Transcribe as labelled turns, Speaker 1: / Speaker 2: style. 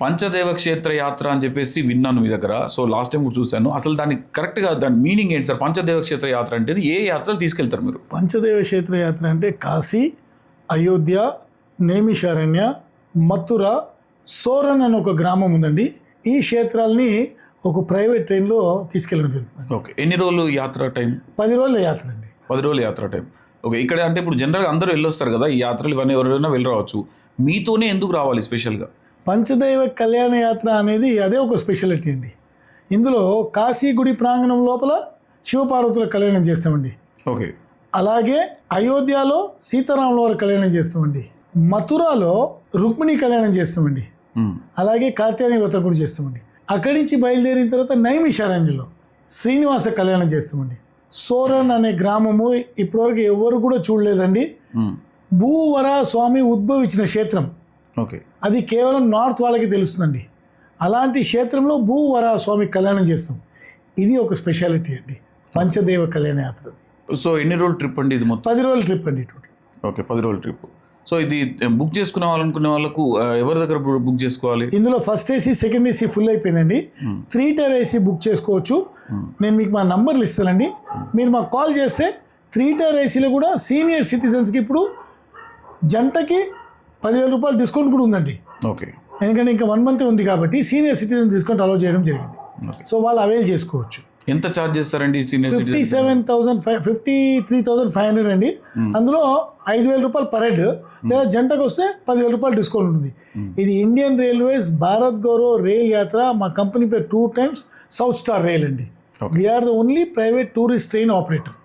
Speaker 1: పంచదేవ క్షేత్ర యాత్ర అని చెప్పేసి విన్నాను మీ దగ్గర. సో లాస్ట్ టైం కూడా చూశాను. అసలు దాన్ని కరెక్ట్గా దాని మీనింగ్ ఏంటి సార్? పంచదేవ క్షేత్ర యాత్ర అంటే ఏ యాత్రలు తీసుకెళ్తారు మీరు?
Speaker 2: పంచదేవ క్షేత్ర యాత్ర అంటే కాశీ, అయోధ్య, నేమిషారణ్య, మథుర, సోరన్ అని ఒక గ్రామం ఉందండి. ఈ క్షేత్రాలని ఒక ప్రైవేట్ ట్రైన్లో తీసుకెళ్ళడం జరుగుతుంది.
Speaker 1: ఓకే, ఎన్ని రోజులు యాత్ర టైం?
Speaker 2: 10 రోజుల యాత్ర అండి.
Speaker 1: 10 రోజుల యాత్ర టైం. ఓకే, ఇక్కడ అంటే ఇప్పుడు జనరల్గా అందరూ వెళ్ళొస్తారు కదా, ఈ యాత్రలు ఇవన్నీ ఎవరైనా వెళ్ళి రావచ్చు. మీతోనే ఎందుకు రావాలి స్పెషల్గా?
Speaker 2: పంచదైవ కళ్యాణ యాత్ర అనేది అదే ఒక స్పెషాలిటీ అండి. ఇందులో కాశీ గుడి ప్రాంగణం లోపల శివపార్వతుల కళ్యాణం చేస్తామండి.
Speaker 1: ఓకే,
Speaker 2: అలాగే అయోధ్యలో సీతారాముల వారి కళ్యాణం చేస్తామండి. మథురాలో రుక్మిణి కళ్యాణం చేస్తామండి. అలాగే కార్తీక వ్రతం కూడా చేస్తామండి. అక్కడి నుంచి బయలుదేరిన తర్వాత నైమిషారణ్యంలో శ్రీనివాస కళ్యాణం చేస్తామండి. సోరన్ అనే గ్రామము ఇప్పటివరకు ఎవరు కూడా చూడలేదండి. భూవర స్వామి ఉద్భవించిన క్షేత్రం.
Speaker 1: ఓకే,
Speaker 2: అది కేవలం నార్త్ వాళ్ళకి తెలుస్తుందండి. అలాంటి క్షేత్రంలో భూవర స్వామి కళ్యాణం చేస్తాం. ఇది ఒక స్పెషాలిటీ అండి పంచదేవ కళ్యాణ యాత్రది.
Speaker 1: సో ఎన్ని రోజుల ట్రిప్ అండి ఇది? మొత్తం
Speaker 2: 10 రోజుల ట్రిప్ అండి టోటల్.
Speaker 1: ఓకే, 10 రోజుల ట్రిప్. సో ఇది బుక్ చేసుకునే వాళ్ళనుకునే వాళ్ళకు ఎవరి దగ్గర బుక్ చేసుకోవాలి?
Speaker 2: ఇందులో first AC, second AC full అయిపోయిందండి. 3 టైర్ ఏసీ బుక్ చేసుకోవచ్చు. నేను మీకు మా నంబర్లు ఇస్తానండి. మీరు మాకు కాల్ చేస్తే 3 టైర్ ఏసీలో కూడా సీనియర్ సిటిజన్స్కి ఇప్పుడు జంటకి 10,000 రూపాయలు డిస్కౌంట్ కూడా ఉందండి.
Speaker 1: ఓకే,
Speaker 2: ఎందుకంటే ఇంకా 1 మంత్ ఉంది కాబట్టి సీనియర్ సిటిజన్ డిస్కౌంట్ అలౌ చేయడం జరిగింది. సో వాళ్ళు అవైల్ చేసుకోవచ్చు.
Speaker 1: ఎంత ఛార్జ్ చేస్తారండి సీనియర్ సిటిజన్?
Speaker 2: 53,500 అండి. అందులో 5,000 రూపాయలు పర్ హెడ్, లేదా జంటకు వస్తే 10,000 రూపాయలు డిస్కౌంట్ ఉంటుంది. ఇది Indian railways Bharat Gaurav rail Yatra. మా కంపెనీ పేరు 2 టైమ్స్ సౌత్ స్టార్ రైల్ అండి. We're the only private tourist train operator.